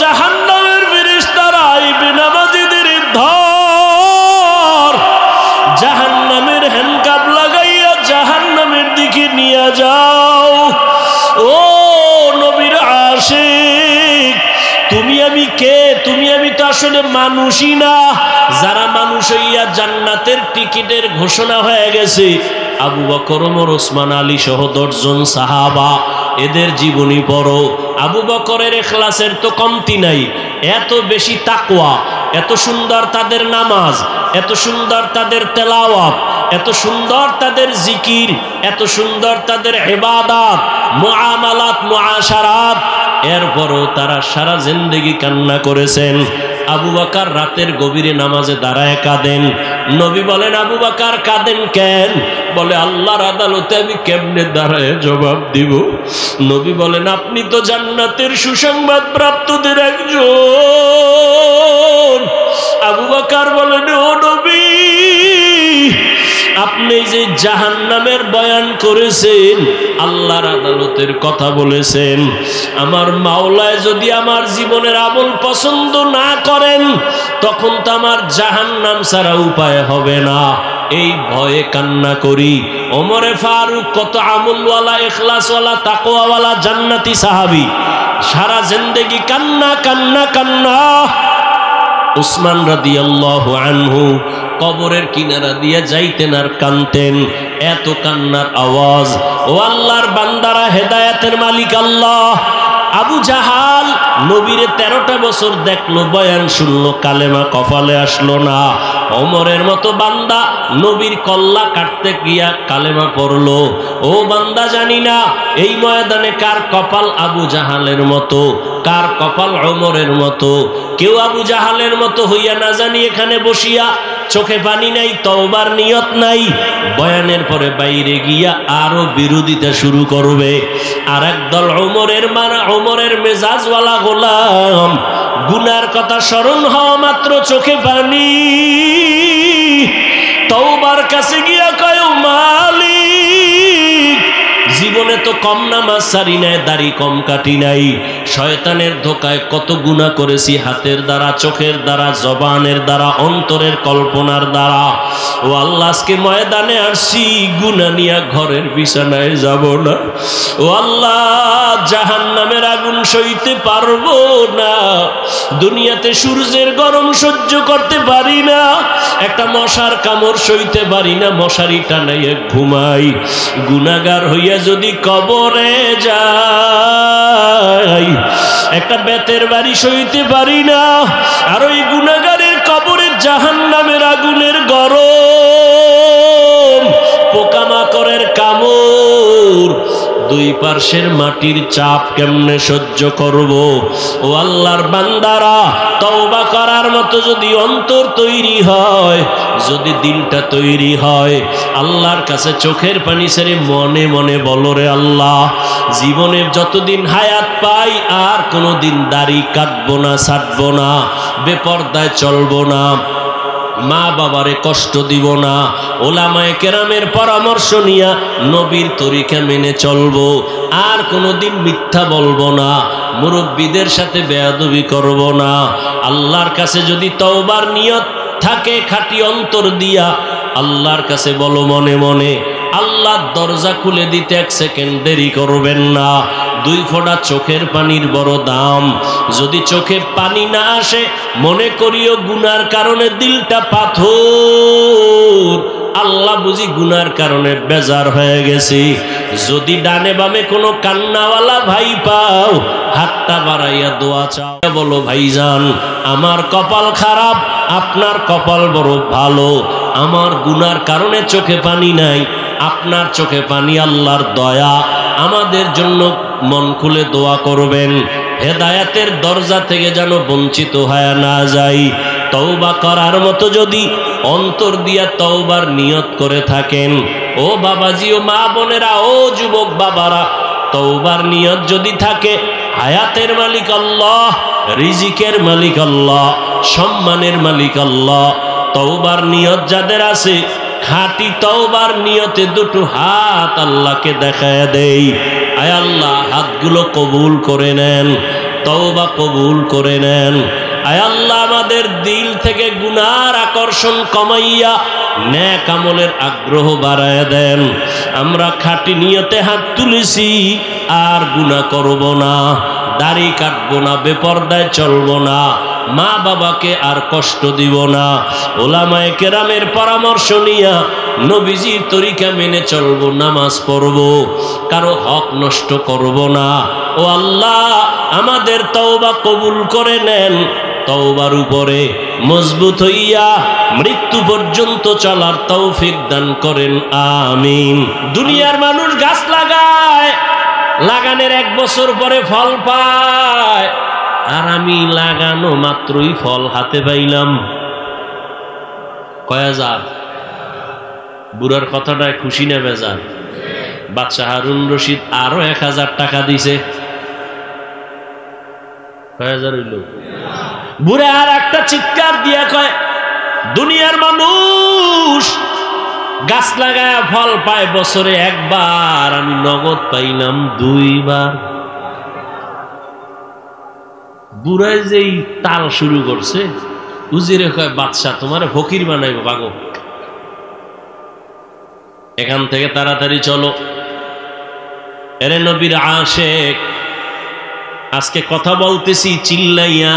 জাহান্নামের ফেরেশতারা এই বেনামাজিদের ধর জাহান্নামের হ্যান্ডকাপ লাগাইয়া জাহান্নামের দিকে নিয়ে যাও। ও নবীর আশিক, তুমি আমি কে? তুমি আমি তো আসলে মানুষই না। যারা মানুষ হইয়া জান্নাতের টিকিটের ঘোষণা হয়ে গেছে, আবু বকর, ওমর, ওসমান, আলী সহ 10 জন সাহাবা, এদের জীবনী পড়ো। আবু বকরের ইখলাসের তো কমতি নাই, এত বেশি তাকওয়া, এত সুন্দর তাদের নামাজ, এত সুন্দর তাদের তেলাওয়াত, এত সুন্দর তাদের জিকির, এত সুন্দর তাদের ইবাদত, মুআমালাত, মুআশারাত। এরপরও তারা সারা জিন্দেগি কান্না করেছেন। আবু বকর রাতের গভীরে নামাজে দাঁড়ায় কাঁদেন। নবী বলেন, আবু বকর কাঁদেন কেন? বলে, আল্লাহর আদালতে আমি কেমনে দাঁড়ায় জবাব দিব? নবী বলেন, আপনি তো জান্নাতের সুসংবাদ প্রাপ্তদের একজন। আবু বকর বলেন, ও নবী, আপনি যে জাহান্নামের বয়ান করেছেন, আল্লাহর আদালতের কথা বলেছেন, আমার মাওলায় যদি আমার জীবনের আমল পছন্দ না করেন, তখন তো আমার জাহান্নাম ছাড়া উপায় হবে না। এই ভয়ে কান্না করি। ওমরে ফারুক কত আমলওয়ালা, ইখলাসওয়ালা, তাকওয়াওয়ালা জান্নাতি সাহাবী, সারা জিন্দেগি কান্না কান্না কান্না। উসমান রাদিয়াল্লাহু আনহু কবরের কিনারা দিয়ে যাইতেন আর কানতেন, এত কান্নার আওয়াজ। ও আল্লাহর বান্দারা, হেদায়েতের মালিক আল্লাহ। আবু জাহাল নবীরে 13টা বছর দেখলো, বয়ান শুনলো, কালেমা কপালে আসলো না। ওমরের মতো বান্দা নবীর কল্লা কাটতে গিয়া কালেমা পড়লো। ও বান্দা, জানি না এই ময়দানে কার কপাল আবু জাহালের মতো, কার কপাল ওমরের মতো। কেউ আবু জাহালের মতো হইয়া না জানি এখানে বসিয়া চোখে পানি নাই, তওবার নিয়ত নাই, বয়ানের পরে বাইরে গিয়া আরো বিরোধিতা শুরু করবে। আর একদল ওমরের মেজাজওয়ালা গোলাম, গুনার কথা স্মরণ হওয়া মাত্র চোখে পানি, তওবার কাছে গিয়া কয়, মালিক, জীবনে তো কম নামাজ সারি নাই, দাড়ি কম কাটি নাই, শয়তানের ধোকায় কত গুনাহ করেছি, হাতের দ্বারা, চোখের দ্বারা, জবানের দ্বারা, অন্তরের কল্পনার দ্বারা। ও আল্লাহ, আজকে ময়দানে আসছি, গুনাহ নিয়ে ঘরের বিছানায় যাব না। ও আল্লাহ, জাহান্নামের আগুন সইতে পারবো না। দুনিয়াতে সূর্যের গরম সহ্য করতে পারি না, একটা মশার কামড় সইতে পারি না, মশারি টানাইয়া ঘুমাই। গুনাহগার হইয়া যদি কবরে যাই, একটা বেতের বাড়ি সইতে পারি না। আর ওই গুনাহগারের কবরে জাহান্নামের আগুনের গরম, পোকামাকড়ের কামড়, দুই পার্শ্বের মাটির চাপ কেমনে সহ্য করব? ও আল্লাহর বান্দারা, তওবা করার মতো যদি অন্তর তৈরি হয়, যদি দিলটা তৈরি হয়, আল্লাহর কাছে চোখের পানি ছেড়ে মনে মনে বলো, রে আল্লাহ, জীবনে যতদিন হায়াত পাই আর কোনোদিন দাড়ি কাটবো না, ছাড়বো না, বেপরদায় চলবো না, মা বাবারে কষ্ট দিব না, ওলামায়ে কেরামের পরামর্শ নিয়া নবীর তরিকা মেনে চলবো, আর কোনোদিন মিথ্যা বলবো না, মুরব্বীদের সাথে বেয়াদবি করব না। আল্লাহর কাছে যদি তওবার নিয়ত থাকে খাঁটি অন্তর দিয়া, আল্লাহর কাছে বলো মনে মনে, আল্লাহ দরজা খুলে দিতে 1 সেকেন্ড দেরি করবেন না। 2 ফোঁটা চোখের পানির বড় দাম। যদি চোখে পানি না আসে, মনে করিও গুনার কারণে দিলটা পাথর, আল্লাহ বুঝি গুনার কারণে বেজার হয়ে গেছি। যদি ডানে বামে কোনো কান্নাওয়ালা ভাই পাও, হাতটা বাড়াইয়া দোয়া চাও, বলো, ভাইজান, আমার কপাল খারাপ, আপনার কপাল বড় ভালো, আমার গুনার কারণে চোখে পানি নাই, আপনার চোখে পানি, আল্লাহর দয়া, আমাদের জন্য মন খুলে দোয়া করবেন, হেদায়েতের দরজা থেকে যেন বঞ্চিত হয়ে না যাই। তওবা করার মতো যদি অন্তর দিয়া তওবার নিয়ত করে থাকেন, ও বাবাজি, ও মা বোনেরা, ও যুবক বাবারা, তওবার নিয়ত যদি থাকে, হায়াতের মালিক আল্লাহ, রিজিকের মালিক আল্লাহ, সম্মানের মালিক আল্লাহ। তওবার নিয়ত যাদের আছে, খাঁটি তওবার নিয়তে 2টো হাত আল্লাহকে দেখায় দেই। আয় আল্লাহ, হাতগুলো কবুল করে নেন। তওবা কবুল করে নেন। আয় আল্লাহ, আমাদের দিল থেকে গুনার আকর্ষণ কমাইয়া নেক আমলের আগ্রহ বাড়ায় দেন। আমরা খাঁটি নিয়তে হাত তুলেছি, আর গুনাহ করব না, দাড়ি কাটবো না, বেপরদায় চলবো না, মা বাবাকে আর কষ্ট দিব না, ওলামায়ে কেরামের পরামর্শ নিয়া নবীজির তরিকা মেনে চলবো, নামাজ পড়বো, কারো হক নষ্ট করব না। ও আল্লাহ, আমাদের তওবা কবুল করে নেন। তওবার উপরে মজবুত হইয়া মৃত্যু পর্যন্ত চলার তৌফিক দান করেন, আমিন। দুনিয়ার মানুষ গাছ লাগায়, লাগানোর 1 বছর পরে ফল পায়, আর আমি লাগানো মাত্রই ফল হাতে পাইলাম কয় হাজার। বুড়ার কথাটায় খুশি না বেজার? বাদশাহ হারুন রশিদ আরো 1000 টাকা দিছে, কয় হাজার হইল? বুড়া আর একটা চিৎকার দিয়া কয়, দুনিয়ার মানুষ গাছ লাগায় ফল পায় বছরে 1 বার, আমি নগদ পাইলাম 2 বার। বুড়ায় যেই তাল শুরু করছে, উজিরে কয়, বাদশাহ তোমারে ফকির বানাইব, ভাগো এখান থেকে, তাড়াতাড়ি চলো। এরে নবীর আশেক, আজকে কথা বলতেছি চিল্লাইয়া।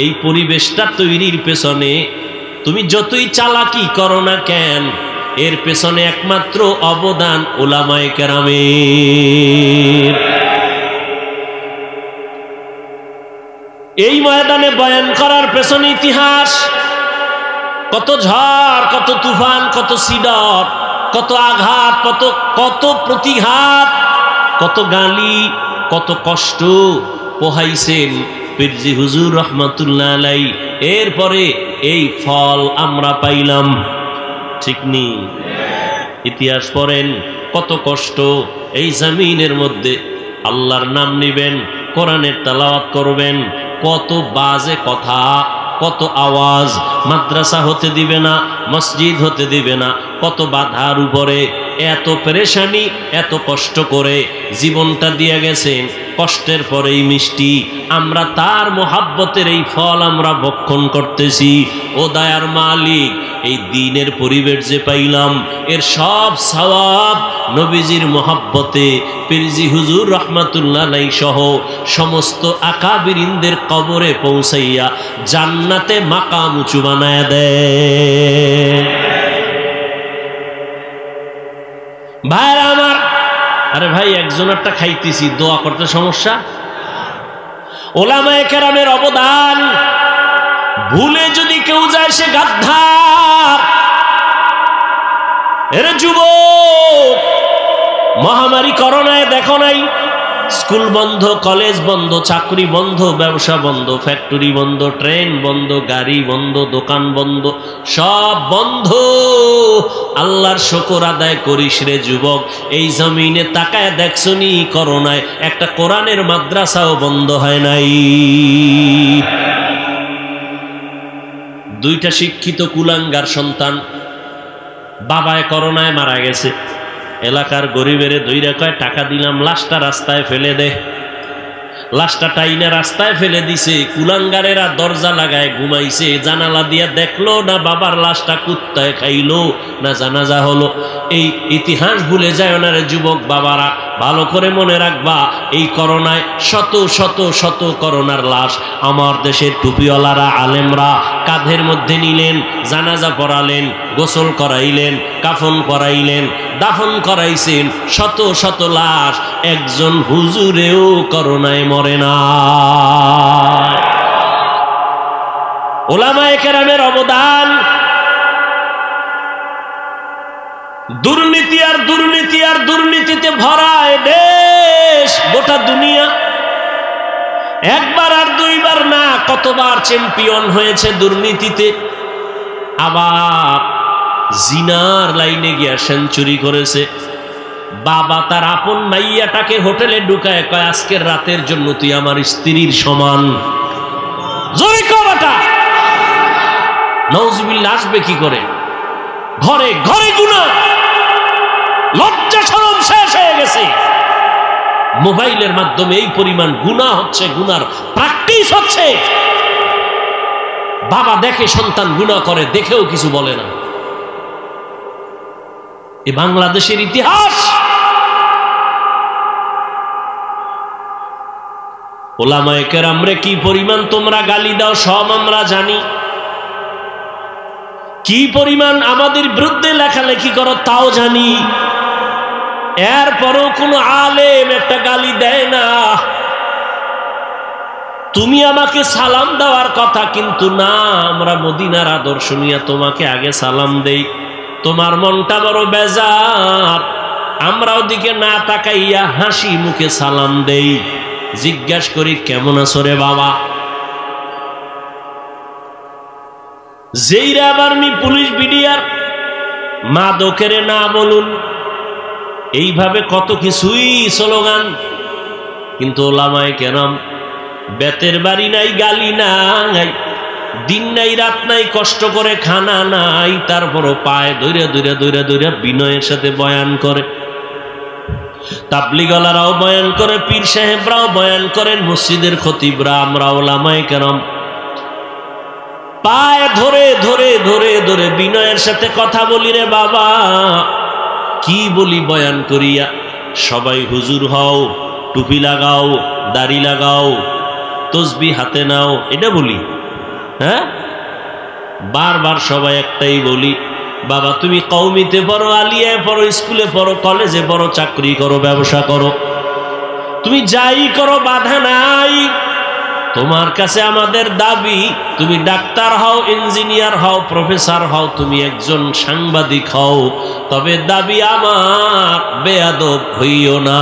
এই পরিবেশটা তৈরির পেছনে তুমি যতই চালাকি করো না কেন, এর পেছনে একমাত্র অবদান উলামায়ে কেরামের। এই ময়দানে বয়ান করার পেছনে ইতিহাস, কত ঝড়, কত তুফান, কত সিডর, কত আঘাত, কত প্রতিঘাত, কত গালি, কত কষ্ট পোহাইছেন পীরজি হুজুর রহমাতুল্লাহ আলাইহি। এরপরে এই ফল আমরা পাইলাম, ঠিক নি? ইতিহাস পড়েন, কত কষ্ট। এই জমিনের মধ্যে আল্লাহর নাম নিবেন, কোরআনের তেলাওয়াত করবেন, কত বাজে কথা, কত আওয়াজ, মাদ্রাসা হতে দিবে না, মসজিদ হতে দিবে না, কত বাধার উপরে এত পেরেশানি, এত কষ্ট করে জীবনটা দিয়ে গেছেন। কষ্টের পরেই মিষ্টি, আমরা তার মোহাব্বতের এই ফল আমরা ভক্ষণ করতেছি। ও দয়ার মালিক, এই দ্বীনের পরিবেশ যে পাইলাম, এর সব সওয়াব নবীজির মোহাব্বতে পীরজি হুজুর রহমাতুল্লাহ আলাইহি সহ সমস্ত আকাবিরিনদের কবরে পৌঁছাইয়া জান্নাতে মাকাম উঁচু বানায় দেয়। ভাইরা আমার, আরে ভাই, একজনেরটা খাইতেছি, দোয়া করতে সমস্যা? ওলামায়ে কেরামের অবদান ভুলে যদি কেউ যায়, সে গাদ্দার। এর যুবক, মহামারী করোনায় দেখো নাই, স্কুল বন্ধ, কলেজ বন্ধ, চাকরি বন্ধ, ব্যবসা বন্ধ, ফ্যাক্টরি বন্ধ, ট্রেন বন্ধ, গাড়ি বন্ধ, দোকান বন্ধ, সব বন্ধ। আল্লাহর শুকর আদায় করিস রে যুবক। এই জমিনে তাকায় দেখছনি, করোনায় একটা কোরআনের মাদ্রাসাও বন্ধ হয় নাই। 2টা শিক্ষিত কুলাঙ্গার সন্তান, বাবায় করোনায় মারা গেছে। এলাকার গরিবের ধইরা কয়, টাকা দিলাম, লাশটা রাস্তায় ফেলে দে। লাশটা টাইনা রাস্তায় ফেলে দিছে। কুলাঙ্গারেরা দরজা লাগায় ঘুমাইছে, জানালা দিয়া দেখলো না বাবার লাশটা কুত্তায় খাইলো না জানাজা হলো। এই ইতিহাস ভুলে যায় না রে যুবক বাবারা, ভালো করে মনে রাখবা। এই করোনায় শত শত শত করোনার লাশ আমার দেশের টুপিওয়ালারা, আলেমরা কাঁধের মধ্যে নিলেন, জানাজা পড়ালেন, গোসল করাইলেন, কাফন পরাইলেন, দাফন করাইছেন। শত শত লাশ, একজন হুজুরেও করোনায় মরে না। উলামায়ে কেরামের অবদান। দুর্নীতি আর দুর্নীতি আর দুর্নীতিতে ভরা দেশ, গোটা দুনিয়া। 1 বার আর 2 বার না, কতবার চ্যাম্পিয়ন হয়েছে দুর্নীতিতে। আবার জিনার লাইনে গিয়া সেঞ্চুরি করেছে। বাবা তার আপন মাইয়াটাকে হোটেলে ঢুকায় কয়, আজকের রাতের জন্য তুই আমার স্ত্রীর সমান। জোরে কবাটা নাউজুবিল্লাহ, আসবে কি করে? ঘরে ঘরে গুনাহ, লজ্জা শরম শেষ হয়ে গেছে। মোবাইলের মাধ্যমে এই পরিমাণ গুনাহ হচ্ছে, গুনার প্র্যাকটিস হচ্ছে। বাবা দেখে সন্তান গুনাহ করে, দেখেও কিছু বলে না। এ বাংলাদেশের ইতিহাস। ওলামায়ে কেরামরে কি পরিমাণ তোমরা গালি দাও সব আমরা জানি, কি পরিমাণ আমাদের বিরুদ্ধে লেখালেখি করো তাও জানি। এরপরও কোনো আলেম একটা গালি দেয় না। তুমি আমাকে সালাম দেওয়ার কথা, কিন্তু না, আমরা মদিনার আদর্শ নিয়ে তোমাকে আগে সালাম দেই। তোমার মনটা বড় বেজার, আমরা ওদিকে না তাকাইয়া হাসি মুখে সালাম দেই। জিজ্ঞাসা করি কেমন আছো রে বাবা? যেইরা আর্মি পুলিশ বিডিআর মাদকেরে না বলুন, এইভাবে কত কিছুই স্লোগান। কিন্তু ওলামায়ে কেরাম বেতের বাড়ি নাই, গালি নাই, দিন নাই রাত নাই, কষ্ট করে খানা নাই, তারপরও পায়ে দৌড়ে দৌড়ে দৌড়ে দৌড়ে বিনয়ের সাথে বয়ান করে। তাবলিগলারাও বয়ান করে, পীর সাহেবরাও বয়ান করেন, মসজিদের খতিবরা, আমরা ওলামায়ে কেরাম পায়ে ধরে ধরে ধরে ধরে বিনয়ের সাথে কথা বলি রে বাবা। কি বলি বয়ান করিয়া? সবাই হুজুর হও, টুপি লাগাও, দাড়ি লাগাও, তসবি হাতে নাও, এটা বলি। হ্যাঁ, বারবার সবাই একটাই বলি, বাবা তুমি কওমিতে পড়ো, আলিয়ায় পড়ো, স্কুলে পড়ো, কলেজে পড়ো, চাকরি করো, ব্যবসা করো, তুমি যাই করো বাধা নাই। তোমার কাছে আমাদের দাবি তুমি ডাক্তার হও, ইঞ্জিনিয়ার হও, প্রফেসর হও, তুমি একজন সাংবাদিক হও, তবে দাবি আমার বেয়াদব হইও না।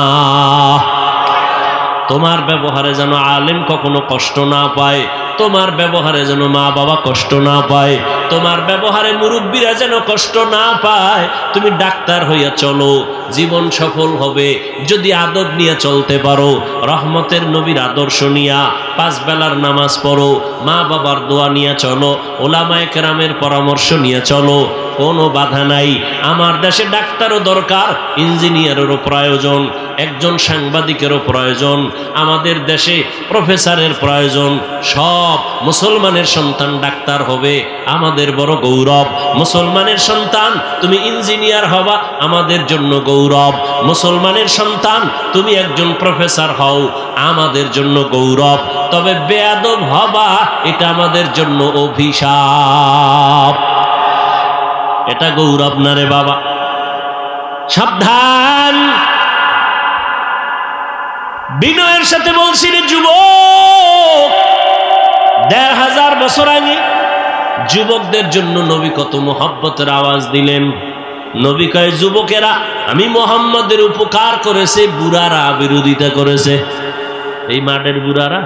তোমার ব্যবহারে যেন আলেম কখনো কষ্ট না পায়, তোমার ব্যবহারে যেন মা বাবা কষ্ট না পায়, তোমার ব্যবহারে মুরব্বীরা যেন কষ্ট না পায়। তুমি ডাক্তার হইয়া চলো, জীবন সফল হবে যদি আদব নিয়ে চলতে পারো। রহমতের নবীর আদর্শ নিয়া 5 বেলার নামাজ পড়ো, মা বাবার দোয়া নিয়ে চলো, ওলামায়ে কেরামের পরামর্শ নিয়ে চলো, কোনো বাধা নাই। আমার দেশে ডাক্তারও দরকার, ইঞ্জিনিয়ারেরও প্রয়োজন, একজন সাংবাদিকেরও প্রয়োজন, আমাদের দেশে প্রফেসরের প্রয়োজন। সব মুসলমানের সন্তান ডাক্তার হবে, আমাদের বড় গৌরব। মুসলমানের সন্তান তুমি ইঞ্জিনিয়ার হবা, আমাদের জন্য গৌরব। মুসলমানের সন্তান তুমি একজন প্রফেসর হও, আমাদের জন্য গৌরব। তবে বেয়াদব হবা, এটা আমাদের জন্য অভিশাপ। এটা গৌরব না রে বাবা, সাবধান। বিনয়ের সাথে বলছি রে যুবক, 1500 বছর আগে যুবকদের জন্য নবী কত মোহাব্বতের আওয়াজ দিলেন। নবী কয়, যুবকেরা আমি মুহাম্মদের উপকার করেছে, বুড়ারা বিরোধিতা করেছে। এই মাঠের বুড়ারা,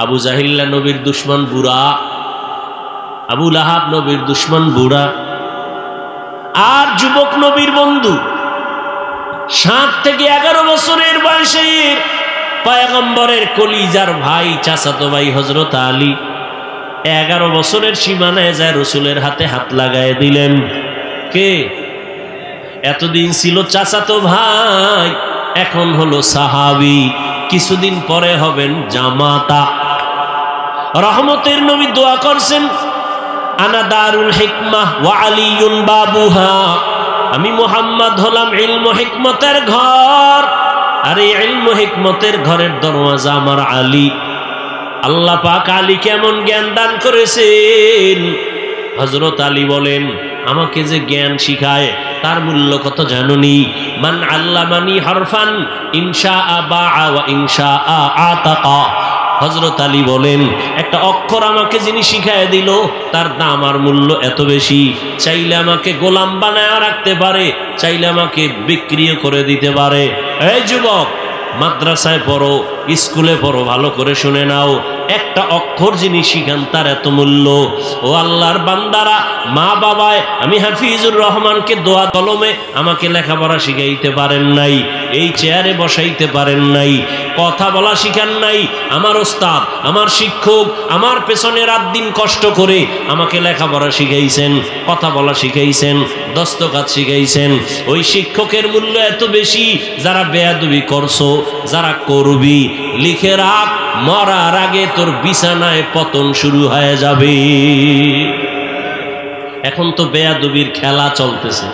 আবু জাহিল্লা নবীর দুশ্মন বুড়া, আবু লাহাব নবীর দুশ্মন বুড়া, আর যুবক নবীর বন্ধু 7 থেকে 11 বছরের বয়সের পয়গম্বরের কলিজার ভাই, চাচাতো ভাই হযরত আলী 11 বছরের সীমানায় যায় রসুলের হাতে হাত লাগায় দিলেন। কে? এতদিন ছিল চাচাতো ভাই, এখন হলো সাহাবী, কিছুদিন পরে হবেন জামাতা। রহমতের নবী দোয়া করছেন, আনা দারুল হিকমাহ ওয়া আলিয়ুন বাবুহা, আমি মুহাম্মদ হলাম ইলম হিকমতের ঘর, আর এই ইলম হিকমতের ঘরের দরওয়াজা আমার আলী। আল্লাহ পাক আলী কেমন জ্ঞান দান করেছেন। হযরত আলী বলেন, আমাকে যে জ্ঞান শিখায় তার মূল্য কত জানুনি? মান আল্লামানি হরফান ইনশাআ বাআ ওয়া ইনশাআ আতাকা। হযরত আলী বলেন, একটা অক্ষর আমাকে যিনি শিখায় দিল তার দাম আর মূল্য এত বেশি। চাইলে আমাকে গোলাম বানায় রাখতে পারে, চাইলে আমাকে বিক্রিও করে দিতে পারে। এই যুবক, মাদ্রাসায় পড়ো, স্কুলে পড়ো, ভালো করে শুনে নাও, একটা অক্ষর যিনি শিখান তার এত মূল্য। ও আল্লাহর বান্দারা, মা বাবায় আমি হাফিজুর রহমানকে দোয়া কলমে আমাকে লেখাপড়া শিখাইতে পারেন নাই, এই চেয়ারে বসাইতে পারেন নাই, কথা বলা শিখান নাই। আমার ওস্তাদ, আমার শিক্ষক আমার পেছনে রাত দিন কষ্ট করে আমাকে লেখাপড়া শিখাইছেন, কথা বলা শিখাইছেন, দস্তখত শিখাইছেন। ওই শিক্ষকের মূল্য এত বেশি, যারা বেয়াদবি করছো, যারা করবি, লিখে রাখ, মরার আগে তোর বিছানায় পতন শুরু হয়ে যাবে। এখন তো বেয়াদবির খেলা চলতেছে।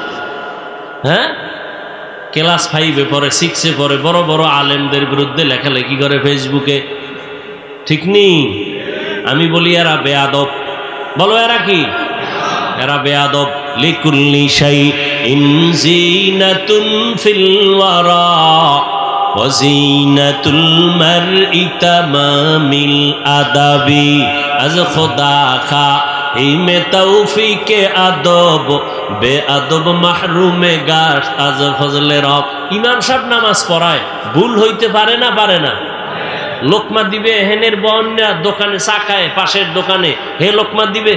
হ্যাঁ, ক্লাস 5-এ পড়ে, 6-এ পড়ে, বড় বড় আলেমদের বিরুদ্ধে লেখালেখি করে ফেসবুকে, ঠিক নেই? আমি বলি এরা বেয়াদব। বলো এরা কি? এরা বেয়াদব। লিকুল্লি শাইইন জিনাতুন ফিল ওয়ারা ওয়া জিনাতুল মারই তামামিল আদাবি। আজ খোদা খা ইমে তৌফিকে আদব, বেআদব মাহরুমে গাশ আজ ফজলে রব। ইমাম সাহেব নামাজ পড়ায়, ভুল হইতে পারে না? পারে না? লোকমা দিবে হেনের বন্যা দোকানে চা খায়, পাশের দোকানে হে লোকমা দিবে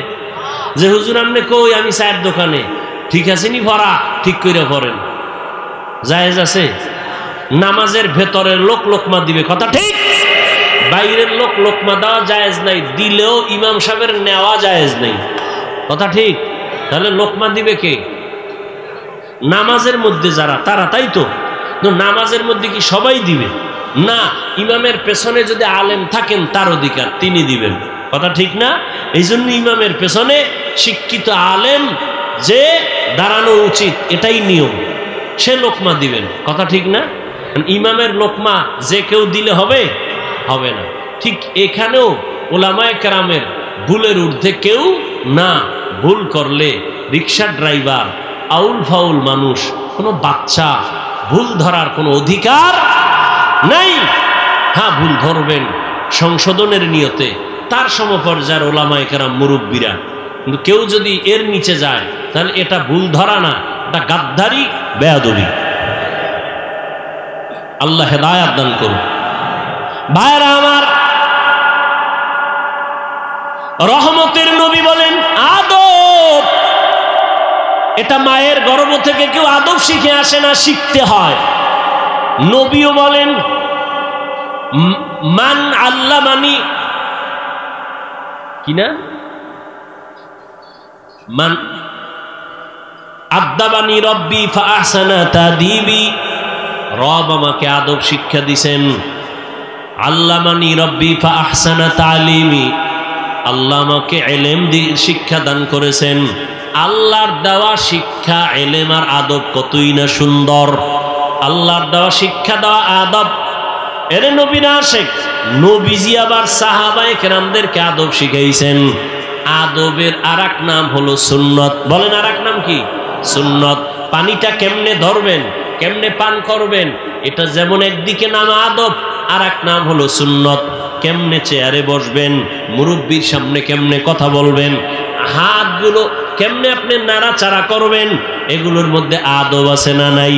যে হুজুর আমনে কই আমি চায়ের দোকানে, ঠিক আছে নি ভরা, ঠিক করে পড়েন, জায়েজ আছে? নামাজের ভেতরের লোক লোকমা দিবে, কথা ঠিক। বাইরের লোক লোকমা দেওয়া জায়েজ নাই, দিলেও ইমাম সাহেবের নেওয়া জায়েজ নাই, কথা ঠিক। তাহলে লোকমা দিবে কে? নামাজের মধ্যে যারা, তারা, তাই তো। নামাজের মধ্যে কি সবাই দিবে? না, ইমামের পেছনে যদি আলেম থাকেন তার অধিকার, তিনি দিবেন, কথা ঠিক না? এই জন্য ইমামের পেছনে শিক্ষিত আলেম যে দাঁড়ানো উচিত, এটাই নিয়ম, সে লোকমা দিবেন, কথা ঠিক না? ইমামের লোকমা যে কেউ দিলে হবে? হবে না। ঠিক এখানেও ওলামায়ে কেরামের ভুলের ঊর্ধ্বে কেউ না। ভুল করলে রিক্সা ড্রাইভার, আউল ফাউল মানুষ, কোনো বাচ্চা ভুল ধরার কোনো অধিকার নাই। হ্যাঁ, ভুল ধরবেন সংশোধনের নিয়তে, তার সমপর্যায়ের ওলামায়ে কেরাম মুরব্বীরা। কিন্তু কেউ যদি এর নিচে যায় তাহলে এটা ভুল ধরা না, এটা গাদ্দারি, বেয়াদবি। আল্লাহ হেদায়েত দান করুন। ভাইরা আমার, রহমতের নবী বলেন আদব, এটা মায়ের গর্ভ থেকে কেউ আদব শিখে আসে না, শিখতে হয়। নবীও বলেন মান আল্লামানি, কিনা মান আদাবানি রব্বি ফাআহসানা তাদিবি, রব আমাকে আদব শিক্ষা দিছেন। আল্লামানি রব্বি ফাআহসানা তালিমি, আল্লাহ আমাকে ইলম শিক্ষা দান করেছেন। আল্লাহর দেওয়া শিক্ষা, ইলম আর আদব কতই না সুন্দর। আল্লাহর দেওয়া শিক্ষা, দেওয়া আদব, এর নবী না শেখ, নবীজি আবার সাহাবায়ে কেরামদেরকে আদব শিখাইছেন। আদবের আরেক নাম হলো সুন্নত। বলেন আরেক নাম কি? সুন্নত। পানিটা কেমনে ধরবেন, কেমনে পান করবেন, এটা যেমন একদিকে নাম আদব, আর এক নাম হলো সুন্নত। কেমনে চেয়ারে বসবেন, মুরব্বীর সামনে কেমনে কথা বলবেন, হাতগুলো কেমনে আপনি নাড়াচাড়া করবেন, এগুলোর মধ্যে আদব আছে না নাই?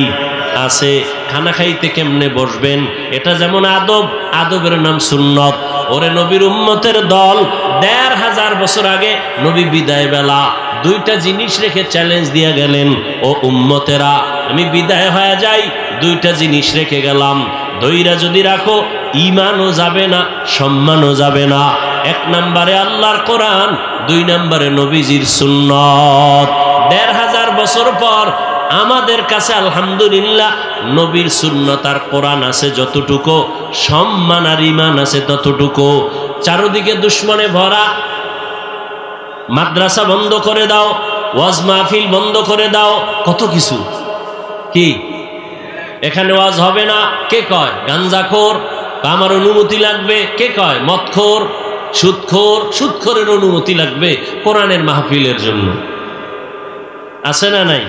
আছে। খানা খাইতে কেমনে বসবেন, এটা যেমন আদব, আদবের নাম সুন্নত। ওরে নবীর উম্মতের দল, ১৫০০ বছর আগে নবী বিদায় বেলা দুইটা জিনিস রেখে চ্যালেঞ্জ দিয়ে গেলেন, ও উম্মতেরা আমি বিদায় হয়ে যাই, দুইটা জিনিস রেখে গেলাম, ধৈরা যদি রাখো ঈমানও যাবে না, সম্মানও যাবে না। ১ নম্বরে আল্লাহর কোরআন, ২ নম্বরে নবীজির সুন্নত। ১৫০০ বছর পর আমাদের কাছে আলহামদুলিল্লাহ নবীর সুন্নত আর কোরআন আছে যতটুকু, সম্মান আর ঈমান আছে ততটুকু। চারদিকে দুশ্মনে ভরা, মাদ্রাসা বন্ধ করে দাও, ওয়াজ মাহফিল বন্ধ করে দাও, কত কিছু। কি এখানে ওয়াজ হবে না? কে কয়? গাঞ্জাখোর, আমার অনুমতি লাগবে। কে কয়? মদখোর, সুদখোর, সুদখোরের অনুমতি লাগবে কোরআনের মাহফিলের জন্য। আছে না নাই?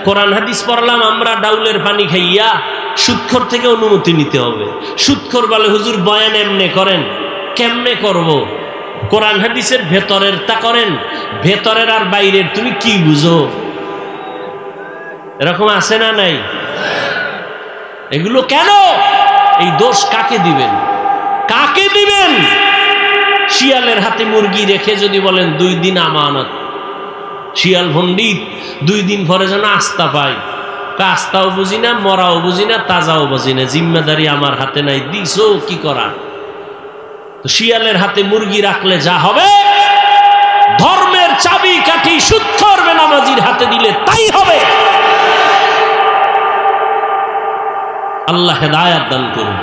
কোরআন হাদিস পড়লাম আমরা ডাউলের পানি খাইয়া, সুদখোর থেকে অনুমতি নিতে হবে। সুদখোর বলে হুজুর বয়ান এমনে করেন, কেমনে করব? কোরআন হাদিসের ভেতরের তা করেন, ভেতরের আর বাইরের তুমি কি বুঝো? এরকম আছে না নাই? এগুলো কেন? এই দোষ কাকে দিবেন? কাকে দিবেন? শিয়ালের হাতে মুরগি রেখে যদি বলেন 2 দিন আমানত, শিয়াল পণ্ডিত 2 দিন পরে যেন আস্থা পাই, আস্তাও বুঝি না, মরাও বুঝি না, তাজাও বুঝি না, জিম্মেদারি আমার হাতে নাই, দিছো কি করার। তো শিয়ালের হাতে মুরগি রাখলে যা হবে, ধর্মের চাবি কাঠি সুৎখর বেনামাজির হাতে দিলে তাই হবে। আল্লাহ হেদায়াত দান করুন।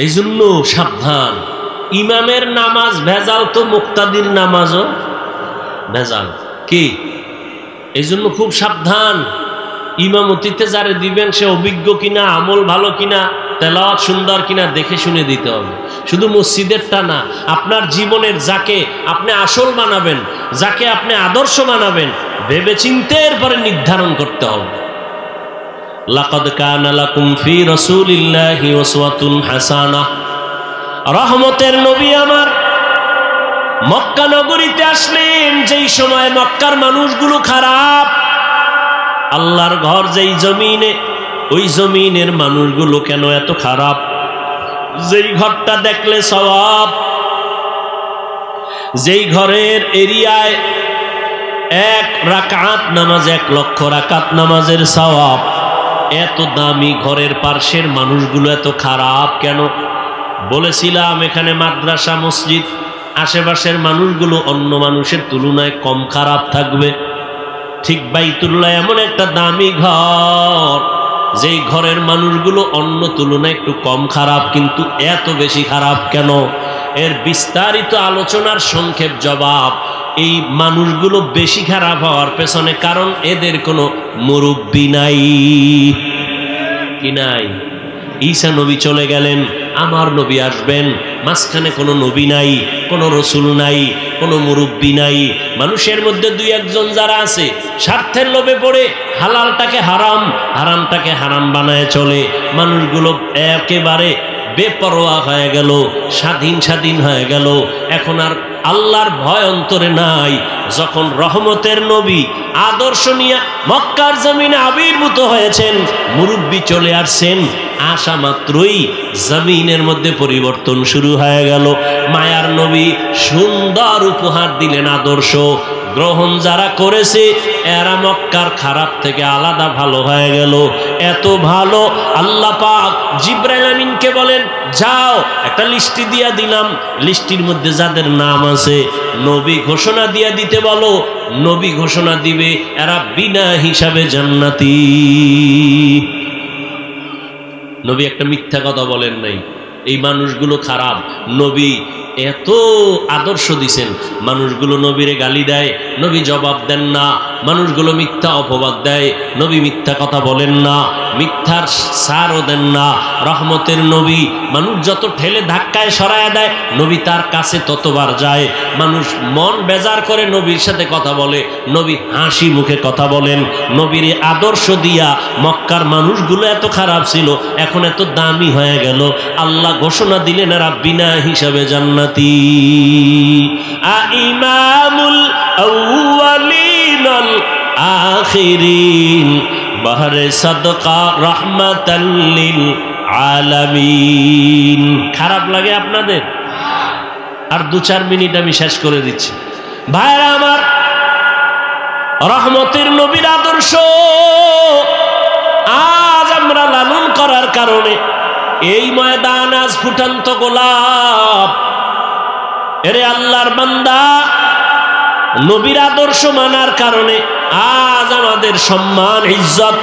এই জন্য সাবধান, ইমামের নামাজ ভেজাল তো মুক্তাদির নামাজও ভেজাল। কি এই জন্য খুব সাবধান, ইমামতিতে যারে দিবেন সে অভিজ্ঞ কিনা, আমল ভালো কিনা, তেলাওয়াত সুন্দর কিনা দেখে শুনে দিতে হবে। শুধু মসজিদেরটা না, আপনার জীবনের যাকে আপনি আসল বানাবেন, যাকে আপনি আদর্শ বানাবেন, ভেবে চিন্তে এরপরে নির্ধারণ করতে হবে। লাকাদ কানা লাকুম ফি রাসূলিল্লাহি উসওয়াতুন হাসানাহ। রহমতের নবী আমার মক্কা নগরীতে আসলেন যেই সময় মক্কার মানুষগুলো খারাপ, আল্লাহর ঘর যেই জমিনে, ওই জমিনের মানুষগুলো কেন এত খারাপ? যেই ঘরটা দেখলে সওয়াব, যেই ঘরের এরিয়ায় 1 রাকাত নামাজ 1 লক্ষ রাকাত নামাজের সওয়াব, এত দামি ঘরের পার্শ্বের মানুষগুলো এত খারাপ কেন? বলেছিলাম এখানে মাদ্রাসা মসজিদ, আশেপাশের মানুষগুলো অন্য মানুষের তুলনায় কম খারাপ থাকবে। ঠিক বাইতুল্লাহ এমন একটা দামি ঘর, যেই ঘরের মানুষগুলো অন্য তুলনায় একটু কম খারাপ, কিন্তু এত বেশি খারাপ কেন? এর বিস্তারিত আলোচনার সংক্ষেপ জবাব, এই মানুষগুলো বেশি খারাপ হওয়ার পেছনে কারণ এদের কোনো মুরব্বি নাই। কি নাই? ঈসা নবী চলে গেলেন, আমার নবী আসবেন, মাঝখানে কোনো নবী নাই, কোনো রসুল নাই, কোনো মুরব্বি নাই। মানুষের মধ্যে 2-1 জন যারা আছে স্বার্থের লোভে পড়ে হালালটাকে হারাম, হারামটাকে হারাম বানায় চলে। মানুষগুলো একেবারে বেপরোয়া হয়ে গেল, স্বাধীন হয়ে গেল। এখন আর আল্লাহর ভয় অন্তরে নাই। যখন রহমতের নবী আদর্শ নিয়ে মক্কার জমিনে আবির্ভূত হয়েছেন, মুরব্বি চলে আসছেন, আসা মাত্রই জমিনের মধ্যে পরিবর্তন শুরু হয়ে গেল। মায়ার নবী সুন্দর উপহার দিলেন আদর্শ, গ্রহণ যারা করেছে এরা মক্কার খারাপ থেকে আলাদা ভালো হয়ে গেল। এত ভালো আল্লাহ পাক জিবরাইল আমিনকে বলেন, যাও একটা লিস্টি দিয়া দিলাম, লিস্টির মধ্যে যাদের নাম আছে নবী ঘোষণা দিয়া দিতে বলো। নবী ঘোষণা দিবে, এরা বিনা হিসাবে জান্নাতি। নবী একটা মিথ্যা কথা বলেন নাই, এই মানুষগুলো খারাপ। নবী এত আদর্শ দিছেন, মানুষগুলো নবীরে গালি দেয়, নবী জবাব দেন না। মানুষগুলো মিথ্যা অপবাদ দেয়, নবী মিথ্যা কথা বলেন না, মিথ্যার সারও দেন না। রহমতের নবী মানুষ যত ঠেলে ধাক্কায় সরায় দেয়, নবী তার কাছে ততবার যায়। মানুষ মন বেজার করে নবীর সাথে কথা বলে, নবী হাসি মুখে কথা বলেন। নবীর আদর্শ দিয়া মক্কার মানুষগুলো এত খারাপ ছিল, এখন এত দামি হয়ে গেল। আল্লাহ ঘোষণা দিলেন এরা বিনা হিসাবে জান্নাতি। ইমামুল আউয়ালিন আল আখিরিন বাহরে সাদকা রাহমাতাল লিল আলামিন। খারাপ লাগে আপনাদের? আর 2-4 মিনিট আমি শেষ করে দিচ্ছি। ভাইরা আমার, রহমতের নবীর আদর্শ আজ আমরা লালন করার কারণে এই ময়দান আজ ফুটন্ত গোলাপ। এরে আল্লাহর বান্দা, নবীর আদর্শ মানার কারণে আজ আমাদের সম্মান ইজ্জত।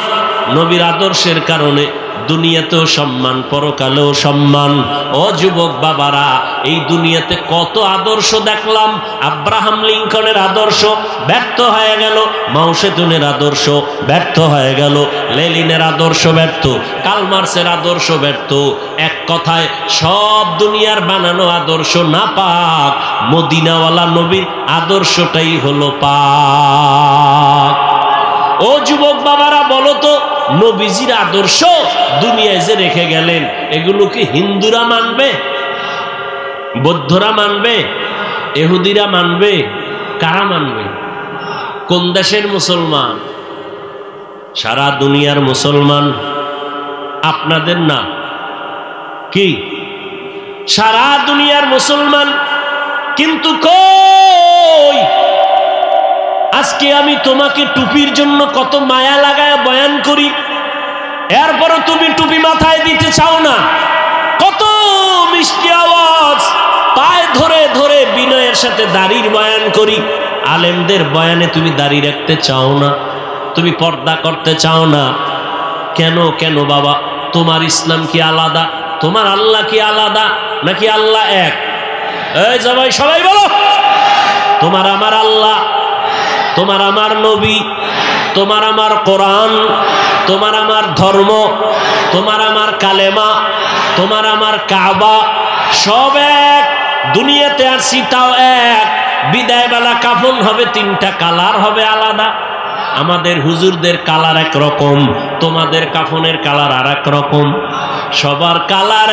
নবীর আদর্শের কারণে দুনিয়াতেও সম্মান, পরকালেও সম্মান। ও যুবক বাবারা, এই দুনিয়াতে কত আদর্শ দেখলাম। আব্রাহাম লিঙ্কনের আদর্শ ব্যর্থ হয়ে গেল, মাও সেতুনের আদর্শ ব্যর্থ হয়ে গেল, লেনিনের আদর্শ ব্যর্থ, কালমার্সের আদর্শ ব্যর্থ। এক কথায় সব দুনিয়ার বানানো আদর্শ না পাক, মদিনাওয়ালা নবীর আদর্শটাই হলো পাক। ও যুবক বাবারা, বলো তো, নবীজির আদর্শ দুনিয়ায় যে রেখে গেলেন, এগুলো কি হিন্দুরা মানবে? বৌদ্ধরা মানবে? ইহুদিরা মানবে? কারা মানবে? কোন দেশের মুসলমান? সারা দুনিয়ার মুসলমান। আপনাদের না কি সারা দুনিয়ার মুসলমান, কিন্তু কই আজকে আমি তোমাকে টুপির জন্য কত মায়া লাগায় বয়ান করি, এরপরও তুমি টুপি মাথায় দিতে চাও না। কত মিষ্টি আওয়াজ, পায়ে ধরে ধরে বিনয়ের সাথে দাড়ির বয়ান করি, আলেমদের বয়ানে তুমি দাড়ি রাখতে চাও না, তুমি পর্দা করতে চাও না। কেন কেন বাবা? তোমার ইসলাম কি আলাদা? তোমার আল্লাহ কি আলাদা, নাকি আল্লাহ এক? এই সবাই সবাই বলো, তোমার আমার আল্লাহ, তোমার আমার নবী, তোমার আমার কোরআন, তোমার আমার ধর্ম, তোমার আমার কালেমা, তোমার আমার কাবা, সব এক। দুনিয়াতে আসছি তাও এক। বিদায় বেলা কাফন হবে, তিনটা কালার হবে আলাদা। আমাদের হুজুরদের কালার এক রকম, তোমাদের কাফনের কালার আর এক রকম, সবার কালার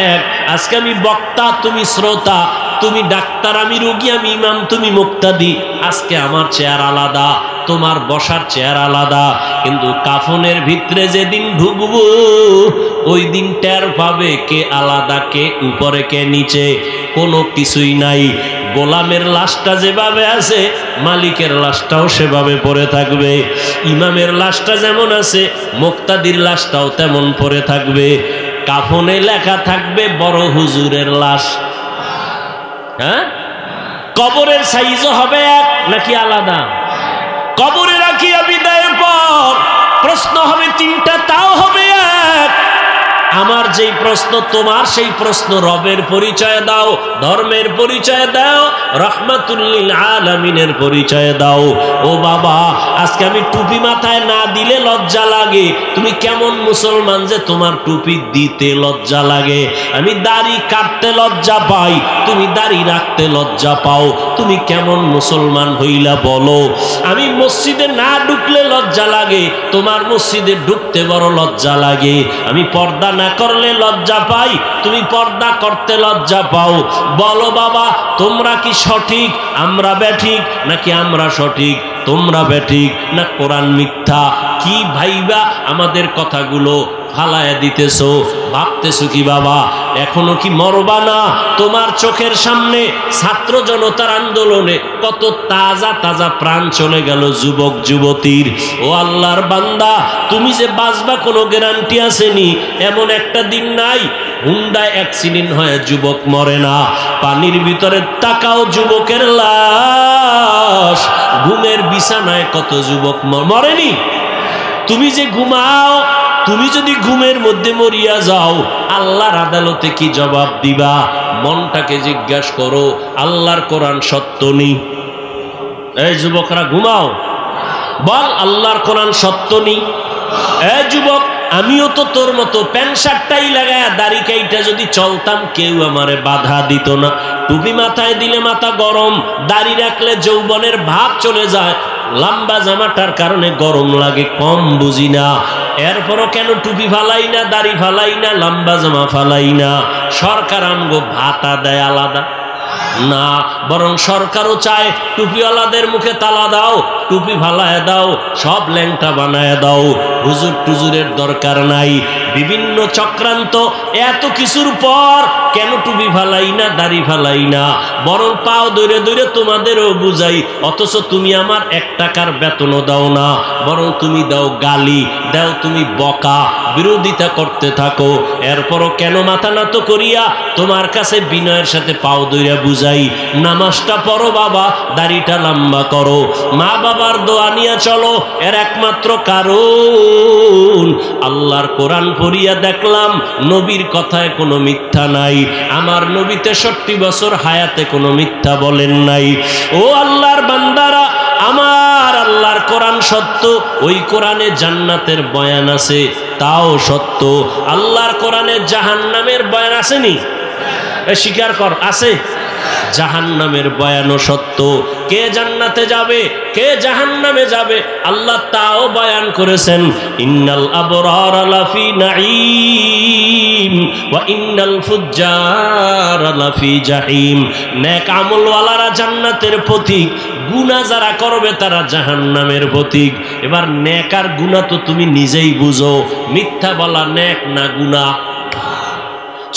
এক। আজকে আমি বক্তা, তুমি শ্রোতা, তুমি ডাক্তার, আমি রোগী, আমি ইমাম, তুমি মুক্তাদি। আজকে আমার চেয়ার আলাদা, তোমার বসার চেয়ার আলাদা, কিন্তু কাফনের ভিতরে যেদিন ঢুকবো ওই দিন টের পাবে কে আলাদা, কে উপরে কে নিচে, কোনো কিছুই নাই। গোলামের লাশটা যেভাবে আছে, মালিকের লাশটাও সেভাবে পড়ে থাকবে। ইমামের লাশটা যেমন আছে, মুক্তাদির লাশটাও তেমন পড়ে থাকবে। কাফনে লেখা থাকবে বড় হুজুরের লাশ। হ্যাঁ, কবরের সাইজও হবে এক নাকি আলাদা? কবরে রাখিয়া বিদায়ের পর প্রশ্ন হবে তিনটা, তাও হবে এক। আমার যেই প্রশ্ন, তোমার সেই প্রশ্ন। রবের পরিচয় দাও, ধর্মের পরিচয় দাও, রহমাতুল লিল আলামিনের পরিচয় দাও। ও বাবা, আজকে আমি টুপি মাথায় না দিলে লজ্জা লাগে। তুমি কেমন মুসলমান যে তোমার টুপি দিতে লজ্জা লাগে? আমি দাড়ি কাটতে লজ্জা পাই, তুমি দাড়ি রাখতে লজ্জা পাও। তুমি কেমন মুসলমান হইলা বলো? আমি মসজিদে না ঢুকলে লজ্জা লাগে, তোমার মসজিদে ঢুকতে বড় লজ্জা লাগে। আমি পর্দা না করলে লজ্জা পাই, তুমি পর্দা করতে লজ্জা পাও। বলো বাবা, তোমরা কি সঠিক, আমরা বেঠিক, নাকি আমরা সঠিক তোমরা বেঠিক, না কোরআন মিথ্যা? কি ভাইবা আমাদের কথাগুলো ফালায়া দিতেছো? ভাবতেছো কি বাবা এখনো কি মরবা না? তোমার চোখের সামনে ছাত্র জনতার আন্দোলনে কত তাজা তাজা প্রাণ চলে গেল যুবক যুবতীর। ও আল্লাহর বান্দা, তুমি যে বাঁচবা কোনো গ্যারান্টি আসেনি। এমন একটা দিন নাই হুন্ডায় অ্যাক্সিডেন্ট হয়ে যুবক মরে না। পানির ভিতরে তাকাও, যুবকের লাশ। ঘুমের বিছানায় কত যুবক মরেনি? তুমি যে ঘুমাও, তুমি যদি ঘুমের মধ্যে মরিয়া যাও, আল্লাহর আদালতে কি জবাব দিবা? মনটাকে জিজ্ঞাসা করো, আল্লাহর কোরআন সত্য নেই? এই যুবকরা ঘুমাও, বল আল্লাহর কোরআন সত্য নেই? এই যুবক, আমিও তো তোর মতো প্যান্ট শার্টটাই লাগায় দাড়ি কাইটা যদি চলতাম, কেউ আমারে বাধা দিত না। টুপি মাথায় দিলে মাথা গরম, দাড়ি রাখলে যৌবনের ভাব চলে যায়, লম্বা জামাটার কারণে গরম লাগে, কম বুঝি না। এরপরও কেন টুপি ফালাই না, দাড়ি ফালাই না, লম্বা জামা ফালাই না? সরকার আমগো ভাতা দেয় আলাদা না, বরং সরকারও চায় টুপিওয়ালাদের মুখে তালা দাও, টুপি ফালায় দাও, সব ল্যাংটা বানায় দাও। হুজুর টুজুরের দরকার নাই। বিভিন্ন চক্রান্ত, এত কিছুর পর কেন টুপি ফালাই না, দাড়ি ফালাই না? বরং পাও দৌড়ে দৌড়ে তোমাদেরও বুঝাই, অথচ তুমি আমার 1 টাকার বেতনও দাও না, বরং তুমি দাও গালি, দাও তুমি বকা, বিরোধিতা করতে থাকো। এরপরও কেন মাথা নত করিয়া তোমার কাছে বিনয়ের সাথে পাও দৌড়ে বুঝাই, নামাজটা পড়ো বাবা, দাড়িটা লম্বা করো, মা বাবার দোয়া নিয়ে চলো। এর একমাত্র কারণ আল্লাহর কোরআন পড়িয়া দেখলাম নবীর কথায় কোনো মিথ্যা নাই। আমার নবী 63 বছর হায়াতে কোনো মিথ্যা বলেন নাই। ও আল্লাহর বান্দারা, আমার আল্লাহর কোরআন সত্য। ওই কোরআনে জান্নাতের বয়ান আছে, তাও সত্য। আল্লাহর কোরআনে জাহান্নামের বয়ান আসেনি? স্বীকার কর, আছে। জাহান্নামের বয়ানও সত্য। কে জান্নাতে যাবে, কে জাহান্নামে যাবে, আল্লাহ তাও বয়ান করেছেন। ইন্নাল আবরারা লাফি নাঈম ওয়া ইন্নাল ফুজ্জারা লাফি জাহিম। নেক আমলওয়ালারা জান্নাতের পথিক, গুনাহ যারা করবে তারা জাহান্নামের পথিক। এবার নেক আর গুনাহ তো তুমি নিজেই বুঝো, মিথ্যা বলা নেক না গুনাহ?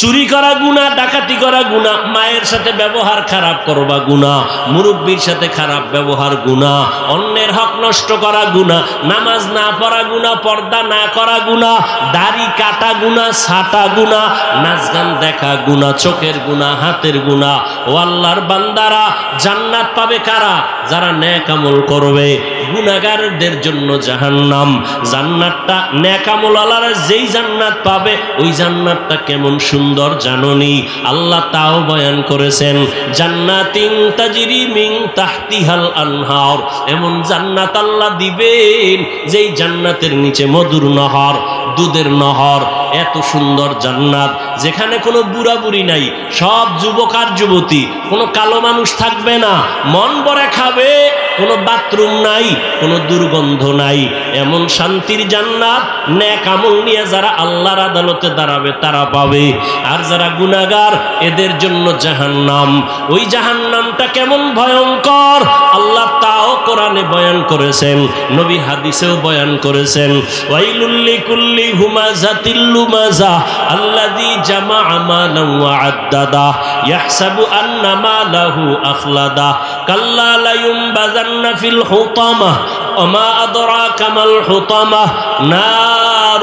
চুরি করা গুনাহ, ডাকাতি করা গুনাহ, মায়ের সাথে ব্যবহার খারাপ করবা গুনাহ, মুরব্বির সাথে খারাপ ব্যবহার গুনাহ, অন্যের হক নষ্ট করা গুনাহ, নামাজ না পড়া গুনাহ, পর্দা না করা গুনাহ, দাড়ি কাটা গুনাহ, ছাটা গুনাহ, নাচ গান দেখা গুনাহ, চোখের গুনাহ, হাতের গুনাহ। ও আল্লাহর বান্দারা, জান্নাত পাবে কারা? যারা নেক আমল করবে। গুনাহগারদের জন্য জাহান্নাম। জান্নাতটা নেক আমলওয়ালারা যেই জান্নাত পাবে, ওই জান্নাতটা কেমন সুন্দর জাননি? আল্লাহ তাও বয়ান করেছেন, জান্নাতিন তাজরি মিন তাহতিহাল আনহার। এমন জান্নাত আল্লাহ দিবেন যেই জান্নাতের নিচে মধুর নহর, দুধের নহর। এত সুন্দর জান্নাত, যেখানে কোনো বুড়া বুড়ি নাই, সব যুবক আর যুবতী, কোনো কালো মানুষ থাকবে না, মন ভরে খাবে, কোনো বাথরুম নাই, কোনো দুর্গন্ধ নাই। এমন শান্তির জান্নাত নেক আমল নিয়ে যারা আল্লাহর আদালতে দাঁড়াবে তারা পাবে। আর যারা গুনাহগার, এদের জন্য জাহান্নাম। ওই জাহান্নামটা কেমন ভয়ঙ্কর আল্লাহ তাও কোরআনে বয়ান করেছেন, নবী হাদিসেও বয়ান করেছেন। ওয়াইলুল লিকুল্লি হুমাযাতিল লুমাযা আল্লাযী জামাআ মালান ওয়া আদ্দাদা ইয়াহসাবু আন্না মালাহু আখলাদা কাল্লা লা ইউনবাযান্না ফিল হুতামাহ ওয়া মা আদরাকা মাল হুতামাহ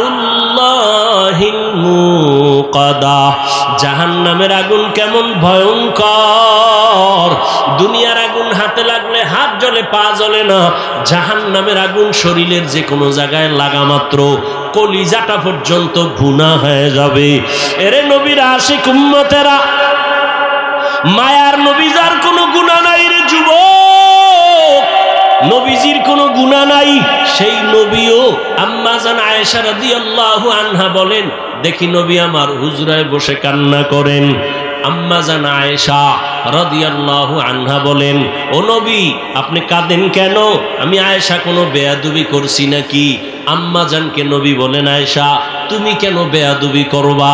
নারুল্লাহিল মুকাদা। জাহান্নামের আগুন কেমন ভয়ঙ্কর! দুনিয়ার আগুন হাতে লাগলে হাত জ্বলে, পা জ্বলে না। জাহান্নামের আগুন শরীরের যে কোনো জায়গায় লাগা মাত্র কলিজাটা পর্যন্ত ভুনা হয়ে যাবে। এরে নবীর আশিক উম্মতেরা, মায়ার নবী যার কোনো গুনাহ নাই রে যুবক, নবীজির কোনো গুনাহ নাই, সেই নবীও আম্মা জান আয়েশা রাদিয়াল্লাহু আনহা বলেন, দেখি নবী আমার হুজরায় বসে কান্না করেন। আম্মা জান আয়েশা রাদিয়াল্লাহু আনহা বলেন, ও নবী আপনি কাঁদেন কেন? আমি আয়েশা কোনো বেয়াদবি করছি নাকি? আম্মা জানকে নবী বলেন, আয়েশা তুমি কেন বেয়াদবি করবা?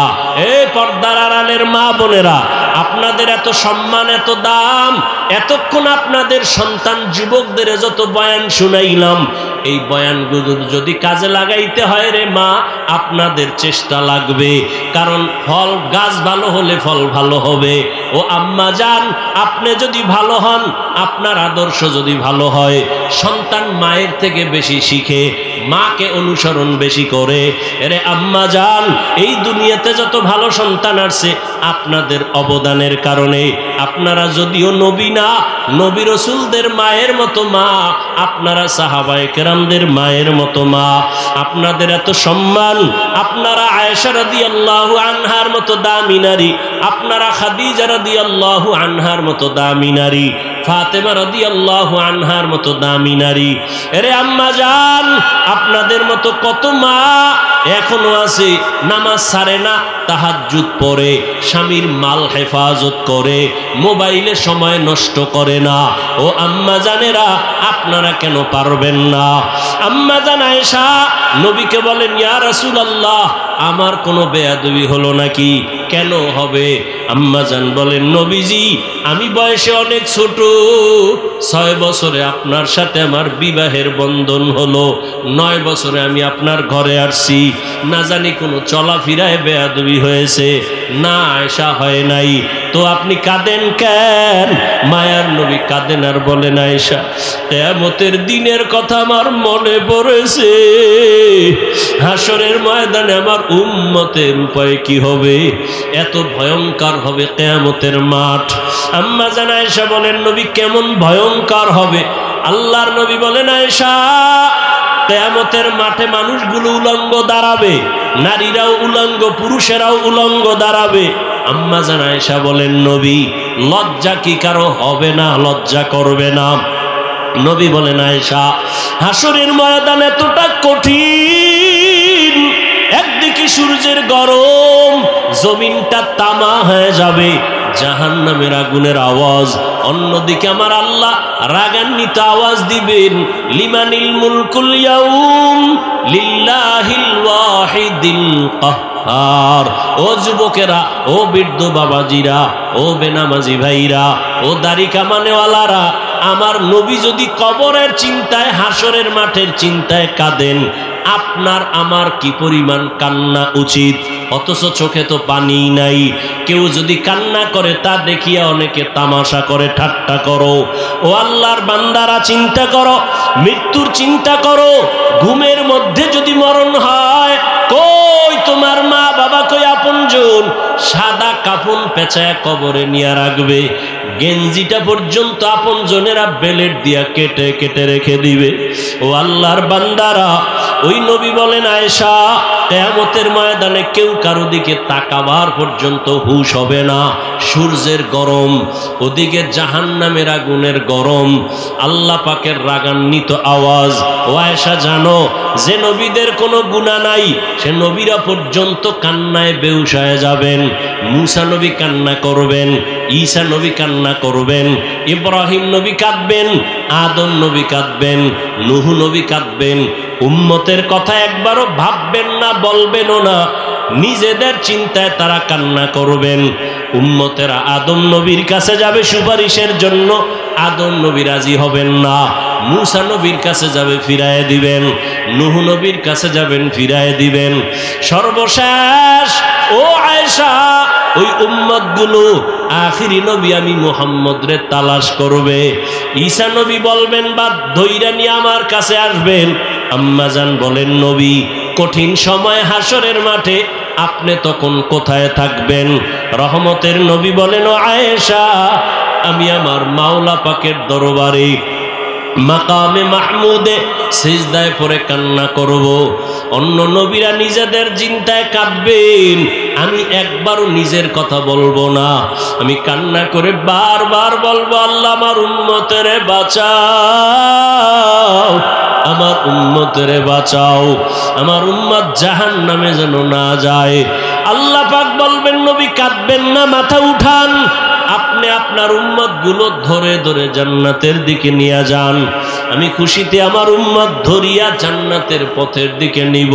এ পর্দার আড়ালের মা বোনেরা, আপনাদের এত সম্মান, এত দাম, এতক্ষণ আপনাদের সন্তান যুবকদের যত বয়ান শুনাইলাম, এই বয়ানগুলো যদি কাজে লাগাইতে হয় রে মা, আপনাদের চেষ্টা লাগবে। কারণ ফল, গাছ ভালো হলে ফল ভালো হবে। ও আম্মা জান, আপনি যদি ভালো হন, আপনার আদর্শ যদি ভালো হয়, সন্তান মায়ের থেকে বেশি শিখে, মাকে অনুসরণ বেশি করে। এরে আম্মা জান, এই দুনিয়াতে যত ভালো সন্তান আসছে আপনাদের অবদানের কারণে। আপনারা যদিও নবী না, নবী রাসূলদের মায়ের মতো মা, আপনারা সাহাবায়ে কেরামদের মায়ের মতো মা। আপনাদের এত সম্মান, আপনারা আয়েশা রাদিয়াল্লাহু আনহার মতো দামি নারী, আপনারা খাদিজা রাদিয়াল্লাহু আনহার মতো দামি নারী, ফাতেমা রাদিয়াল্লাহু আনহার মতো দামি নারী। এরে আম্মা জান, আপনাদের মতো কত মা এখনো আছে, নামাজ ছাড়ে না, তাহাজ্জুদ পড়ে, স্বামীর মাল হেফাজত করে, মোবাইলে সময় নষ্ট করে না। ও আম্মা জানেরা, আপনারা কেন পারবেন না? আম্মা জান আয়েশা নবীকে বলেন, ইয়া রাসূলুল্লাহ আমার কোনো বেয়াদবি হলো নাকি? কেন হবে? আম্মা জান বলেন, নবীজি আমি বয়সে অনেক ছোট, 6 বছরে আপনার সাথে আমার বিবাহের বন্ধন হলো, 9 বছরে আমি আপনার ঘরে আসছি, না জানি কোনো চলাফেরায় বেয়াদবি হয়েছে না? আয়েশা হয় নাই। তো আপনি কাঁদেন কেন? মায়ার নবী কাঁদেন আর বলেন, আয়েশা কিয়ামতের দিনের কথা আমার মনে পড়েছে, হাসরের ময়দানে আমার উম্মতের উপায় কি হবে, এত ভয়ঙ্কর হবে কিয়ামতের মাঠ। আম্মা জান আয়েশা বলেন, নবী কেমন ভয়ঙ্কর হবে? আল্লাহর নবী বলেন, আয়েশা কিয়ামতের মাঠে মানুষগুলো উলঙ্গ দাঁড়াবে, নারীরাও উলঙ্গ, পুরুষেরাও উলঙ্গ দাঁড়াবে। আম্মা জান আয়েশা বলেন, নবী লজ্জা কি কারো হবে না? লজ্জা করবে না? নবী বলেন, আয়েশা হাসরের ময়দান এতটা কঠিন, একদিকে সূর্যের গরম, জমিনটা তামা হয়ে যাবে, জাহান্নামের আগুনের আওয়াজ, অন্যদিকে আমার আল্লাহ রাগান্বিত আওয়াজ দিবেন, লিমানিল মুলকুল ইয়াউম লিল্লাহিল ওয়াহিদিল কাহ্হার। ও যুবকেরা, ও বৃদ্ধ বাবাজিরা, ও বেনামাজি ভাইরা, ও দাড়ি কামানেওয়ালারা, আমার নবী যদি কবরের চিন্তায়, হাসরের মাঠের চিন্তায় কাঁদেন, আপনার আমার কি পরিমাণ কান্না উচিত? অথচ চোখে তো পানি নাই। কেউ যদি কান্না করে তা দেখিয়া অনেকে তামাশা করে, ঠাট্টা করো। ও আল্লাহর বান্দারা, চিন্তা করো, মৃত্যুর চিন্তা করো। ঘুমের মধ্যে যদি মরণ হয়, কই তোমার মা বাবা, কই আপনজন? সাদা কাফন পেঁচায় কবরে নিয়ে রাখবে, গেঞ্জিটা পর্যন্ত আপনজনেরা বেলেট দিয়া কেটে কেটে রেখে দিবে। ও আল্লাহর বান্দারা, ওই নবী বলেন, আয়েশা, কিয়ামতের ময়দানে কেউ কারো দিকে তাকাবার পর্যন্ত হুঁশ হবে না। সূর্যের গরম, ওদিকে জাহান্নামের আগুনের গরম, আল্লাহ পাকের রাগান্বিত আওয়াজ। ও আয়েশা, জানো যে নবীদের কোনো গুনাহ নাই, সে নবীরা পর্যন্ত কান্নায় বেহুশ হয়ে যাবেন। মুসা নবী কান্না করবেন, ঈসা নবী কান্না করবেন, ইব্রাহিম নবী কাঁদবেন, আদম নবী কাঁদবেন, নূহ নবী কাঁদবেন। উম্মতের কথা একবারও ভাববেন না, বলবেনও না, নিজেদের চিন্তায় তারা কান্না করবেন। উম্মতেরা আদম নবীর কাছে যাবে সুপারিশের জন্য, আদম নবী রাজি হবেন না। মুসা নবীর কাছে যাবে, ফিরায় দিবেন। নূহ নবীর কাছে যাবেন, ফিরায় দিবেন। সর্বশেষ ও আয়েশা, ওই উম্মতগুলো আখিরি নবী আমি মুহাম্মদ রে তালাশ করবে। ঈসা নবী বলবেন, বা ধৈর্য নিয়ে আমার কাছে আসবেন। আম্মাজান বলেন, নবী কঠিন সময় হাসরের মাঠে আপনি তখন কোথায় থাকবেন? রহমতের নবী বলেন, ও আয়েশা, আমি আমার মাওলা পাকের দরবারে মাকামে মাহমুদে সিজদায় পড়ে কান্না করব। অন্য নবীরা নিজেদের চিন্তায় কাঁদবেন, আমি একবারও নিজের কথা বলবো না। আমি কান্না করে বারবার বলবো, আল্লাহ আমার উম্মতের বাঁচাও, আমার উম্মতের বাঁচাও, আমার উম্মত জাহান্নামে যেন না যায়। আল্লাহ পাক বলবেন, নবী কাঁদবেন না, মাথা উঠান, আপনি আপনার উম্মত গুলো ধরে ধরে জান্নাতের দিকে নিয়ে যান। আমি খুশিতে আমার উম্মত ধরিয়া জান্নাতের পথের দিকে নিব।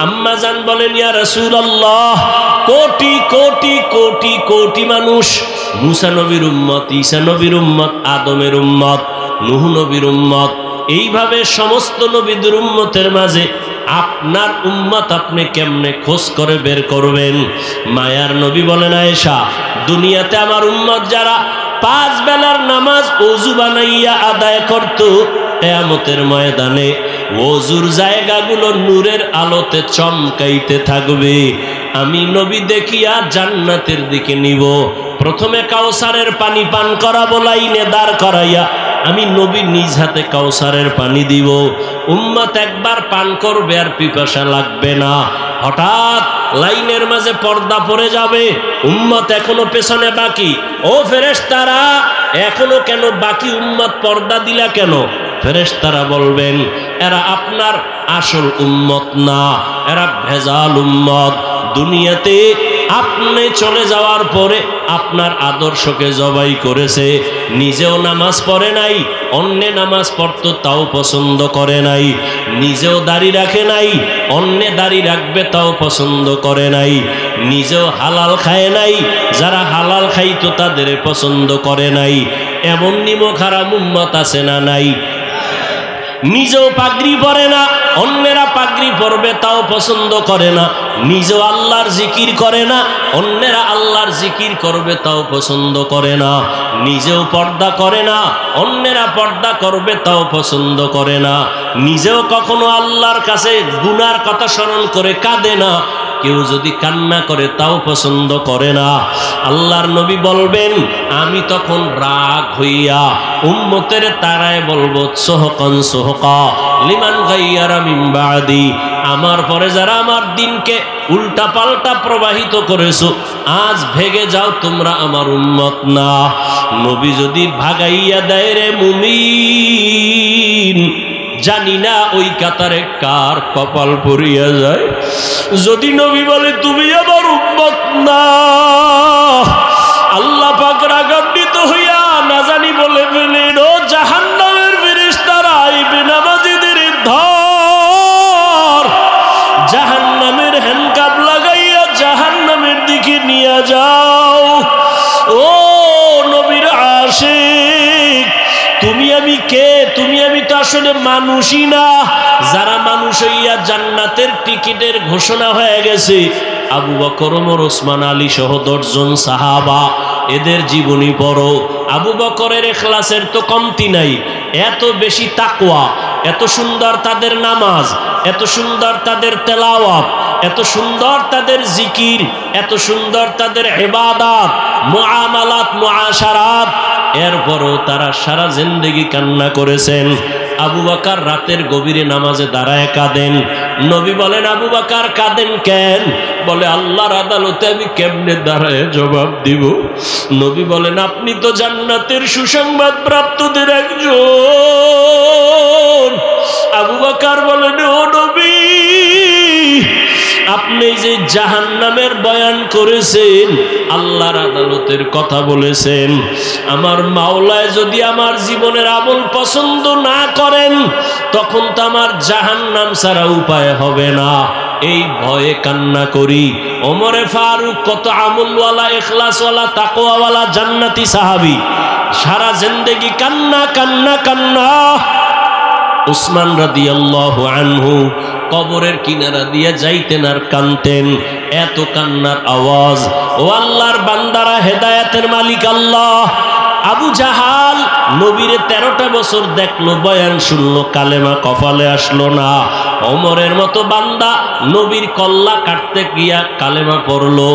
আম্মা জান বলেন, ইয়া রাসূলুল্লাহ, কোটি কোটি কোটি কোটি মানুষ, মুসা নবীর উম্মত, ঈসা নবীর উম্মত, আদমের উম্মত, নূহ নবীর উম্মত, এইভাবে সমস্ত নবীদের উম্মতের মাঝে আপনার উম্মত আপনি কেমনে খোঁজ করে বের করবেন? মায়ার নবী বলেন, আয়েশা, দুনিয়াতে আমার উম্মত যারা 5 বেলার নামাজ ওযু বানাইয়া আদায় করত, কিয়ামতের ময়দানে ওযুর জায়গাগুলো নূরের আলোতে চমকাইতে থাকবে। আমি নবী দেখিয়া জান্নাতের দিকে নিব। প্রথমে কাউসারের পানি পান করাবো, লাইনে দাঁড় করাইয়া আমি নবী নিজ হাতে কাউসারের পানি দিব। উম্মত একবার পান করবে, আর পিপাসা লাগবে না। হঠাৎ লাইনের মাঝে পর্দা পড়ে যাবে, উম্মত এখনো পেছনে বাকি। ও ফেরেশতারা, এখনো কেন বাকি? উম্মত পর্দা দিলা কেন? ফেরেশতারা বলবেন, এরা আপনার আসল উম্মত না, এরা ভেজাল উম্মত। দুনিয়াতে আপনি চলে যাওয়ার পরে আপনার আদর্শকে জবাই করেছে, নিজেও নামাজ পড়ে নাই, অন্যে নামাজ পড়তো তাও পছন্দ করে নাই, নিজেও দাড়ি রাখে নাই, অন্যে দাড়ি রাখবে তাও পছন্দ করে নাই, নিজেও হালাল খায় নাই, যারা হালাল খাইতো তাদের পছন্দ করে নাই। এমন নিমক হারাম উম্মত আছে না নাই? নিজেও পাগড়ি পরে না, অন্যেরা পাগড়ি পরবে তাও পছন্দ করে না, নিজেও আল্লাহর জিকির করে না, অন্যেরা আল্লাহর জিকির করবে তাও পছন্দ করে না, নিজেও পর্দা করে না, অন্যেরা পর্দা করবে তাও পছন্দ করে না, নিজেও কখনো আল্লাহর কাছে গুনার কথা স্মরণ করে কাঁদে না, কেউ যদি কান্না করে তাও পছন্দ করে না। আল্লাহর নবী বলবেন, আমি তখন রাগ হইয়া উম্মতের তারায় বলবো, সোহকন সোহকা লিমান গাইয়ারা মিন বাদি, আমার পরে যারা আমার দিনকে উল্টা পাল্টা প্রবাহিত করেছো, আজ ভেগে যাও, তোমরা আমার উম্মত না। নবী যদি ভাগাইয়া দেয় রে মুমিন, জানি না ওই কাতারে কার কপাল পড়িয়া যায়। যদি নবী বলে তুমি আমার উম্মত না, আল্লাহ পাক রাগান্বিত হইয়া না জানি বলে ফেলেন, ও জাহান্নামের ফেরেশতারা, এই বেনামাজীদের ধর, জাহান্নামের হ্যান্ডকাপ লাগাইয়া জাহান্নামের দিকে নিয়ে যাও। ও নবীর আশিক, তুমি আমি কে? তুমি আমি তো আসলে মানুষই না। যারা মানুষ হইয়া জান্নাতের টিকিটের ঘোষণা হয়ে গেছে, আবু বকর, ওমর, ওসমান, আলী সহ 10 জন সাহাবা, এদের জীবনী পড়ো। আবু বকরের ইখলাসের তো কমতি নাই, এত বেশি তাকওয়া, এত সুন্দর তাদের নামাজ, এত সুন্দর তাদের তেলাওয়াত, এত সুন্দর তাদের জিকির, এত সুন্দর তাদের ইবাদত, মুআমালাত, মুআশারাত। এরপরও তারা সারা জিন্দেগি কান্না করেছেন। আবু বকর রাতের গভীরে নামাজে দাঁড়ায় কাঁদেন। নবী বলেন, আবু বকর কাঁদেন কেন? বলে, আল্লাহর আদালতে আমি কেমনে দাঁড়ায় জবাব দিব? নবী বলেন, আপনি তো জান্নাতের সুসংবাদ প্রাপ্তদের একজন। আবু বকর বলেন, ও নবী, আপনি যে জাহান্নামের বয়ান করেছেন, আল্লাহর আদালতের কথা বলেছেন, আমার মাওলায় যদি আমার জীবনের আমল পছন্দ না করেন, তখন তো আমার জাহান্নাম ছাড়া উপায় হবে না। এই ভয়ে কান্না করি। ওমরে ফারুক কত আমলওয়ালা, ইখলাসওয়ালা, তাকওয়াওয়ালা জান্নাতি সাহাবী, সারা জিন্দেগি কান্না কান্না কান্না। উসমান রাদিয়াল্লাহু আনহু কবরের কিনারা দিয়ে যাইতেন আর কানতেন, এত কান্নার আওয়াজ। ও আল্লাহর বান্দারা, হেদায়েতের মালিক আল্লাহ। আবু জাহাল নবীরে 13টা বছর দেখলো, বয়ান শুনলো, কালেমা কপালে আসলো না। ওমরের মতো বান্দা নবীর কল্লা কাটতে গিয়া কালেমা পড়লো।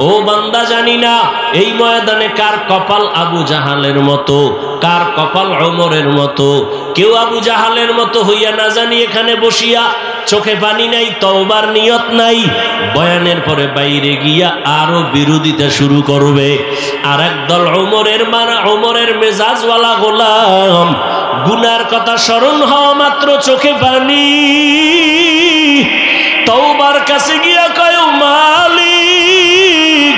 ও বান্দা, জানি না এই ময়দানে কার কপাল আবু জাহালের মতো, কার কপাল ওমরের মতো। কেউ আবু জাহালের মতো হইয়া না জানি এখানে বসিয়া চোখে পানি নাই, তওবার নিয়ত নাই, বয়ানের পরে বাইরে গিয়া আরো বিরোধিতা শুরু করবে। আর একদল ওমরের মেজাজওয়ালা গোলাম, গুনার কথা স্মরণ হওয়া মাত্র চোখে পানি, তওবার কাছে গিয়া কয়, মালিক,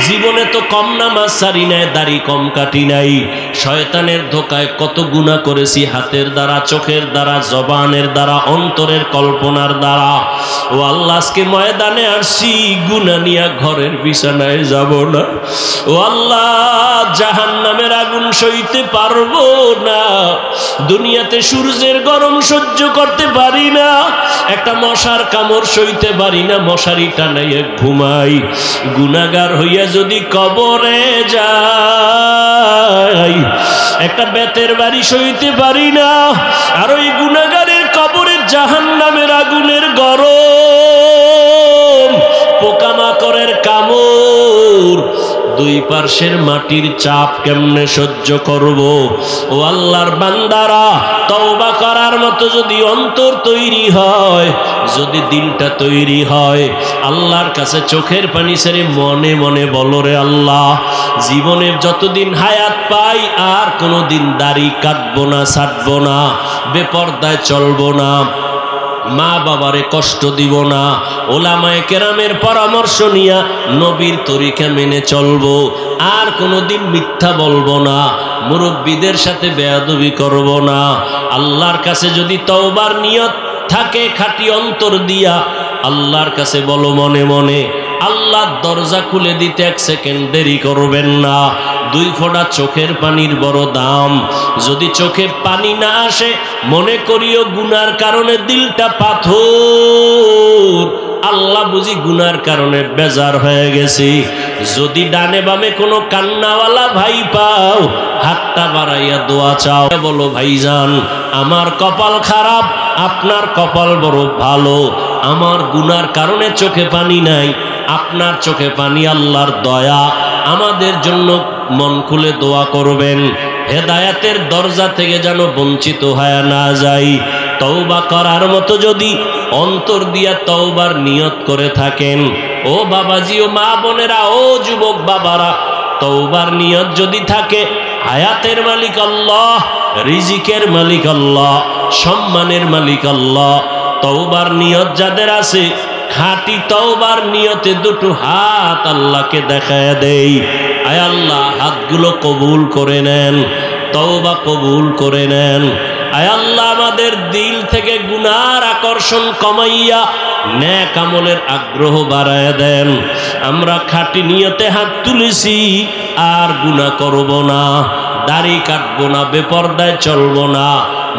জীবনে তো কম নামাজ সারি নাই, দাড়ি কম কাটি নাই, শয়তানের ধোকায় কত গুনাহ করেছি, হাতের দ্বারা, চোখের দ্বারা, জবানের দ্বারা, অন্তরের কল্পনার দ্বারা। ও আল্লাহ, আজকে ময়দানে আসছি, গুনাহ নিয়া ঘরের বিছানায় যাব না। ও আল্লাহ, জাহান্নামের আগুন সইতে পারবো না। দুনিয়াতে সূর্যের গরম সহ্য করতে পারি না, একটা মশার কামড় সইতে পারি না, মশারি টানাইয়া ঘুমাই। গুনাহগার হইয়া যদি কবরে যাই, একটা বেতের বাড়ি সইতে পারি না। আর ওই গুনাহগারের কবরে জাহান্নামের আগুনের গরম, পোকামাকড়ের কামড়, দুই পার্শ্বের মাটির চাপ কেমনে সহ্য করব? ও আল্লাহর বান্দারা, তওবা করার মতো যদি অন্তর তৈরি হয়, যদি দিলটা তৈরি হয়, আল্লাহর কাছে চোখের পানি ছেড়ে মনে মনে বলো, রে আল্লাহ, জীবনে যতদিন হায়াত পাই আর কোনোদিন দাড়ি কাটবো না, ছাড়বো না, বেপরদায় চলবো না, মা বাবারে কষ্ট দিব না, ওলামায়ে কেরামের পরামর্শ নিয়া নবীর তরিকা মেনে চলবো, আর কোনোদিন মিথ্যা বলবো না, মুরব্বীদের সাথে বেয়াদবি করব না। আল্লাহর কাছে যদি তওবার নিয়ত থাকে খাঁটি অন্তর দিয়া, আল্লাহর কাছে বলো মনে মনে, আল্লাহর দরজা খুলে দিতে 1 সেকেন্ড দেরি করবেন না। 2 ফোঁটা চোখের পানির বড় দাম। যদি চোখে পানি না আসে, মনে করিও গুনার কারণে দিলটা পাথর, আল্লাহ বুঝি গুনার কারণে বেজার হয়ে গেছি। যদি ডানে বামে কোনো কান্নাওয়ালা ভাই পাও, হাতটা বাড়াইয়া দোয়া চাও, বলো, ভাইজান, আমার কপাল খারাপ, আপনার কপাল বড় ভালো, আমার গুনার কারণে চোখে পানি নাই, আপনার চোখে পানি, আল্লাহর দয়া, আমাদের জন্য মন খুলে দোয়া করবেন, হেদায়েতের দরজা থেকে যেন বঞ্চিত হয়ে না যাই। তওবা করার মতো যদি অন্তর দিয়া তওবার নিয়ত করে থাকেন, ও বাবাজি, ও মা বোনেরা, ও যুবক বাবারা, তওবার নিয়ত যদি থাকে, হায়াতের মালিক আল্লাহ, রিজিকের মালিক আল্লাহ, সম্মানের মালিক আল্লাহ। তওবার নিয়ত যাদের আছে, খাঁটি তওবার নিয়তে 2টো হাত আল্লাহকে দেখায় দেই। আয় আল্লাহ, হাতগুলো কবুল করে নেন, তওবা কবুল করে নেন। আয় আল্লাহ, আমাদের দিল থেকে গুনার আকর্ষণ কমাইয়া নেক আমলের আগ্রহ বাড়ায় দেন। আমরা খাঁটি নিয়তে হাত তুলেছি, আর গুনাহ করব না, দাড়ি কাটবো না, বেপরদায় চলবো না,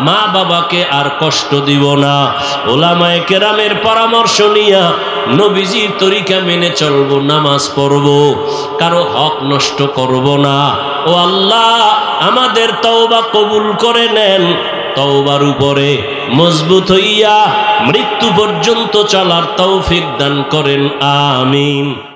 মা বাবাকে আর কষ্ট দিব না। ওলামায়ে কেরামের পরামর্শ নিয়া নবীজির তরিকা মেনে চলবো, নামাজ পড়বো, কারো হক নষ্ট করব না। ও আল্লাহ, আমাদের তওবা কবুল করে নেন। তওবার উপরে মজবুত হইয়া মৃত্যু পর্যন্ত চলার তৌফিক দান করেন, আমিন।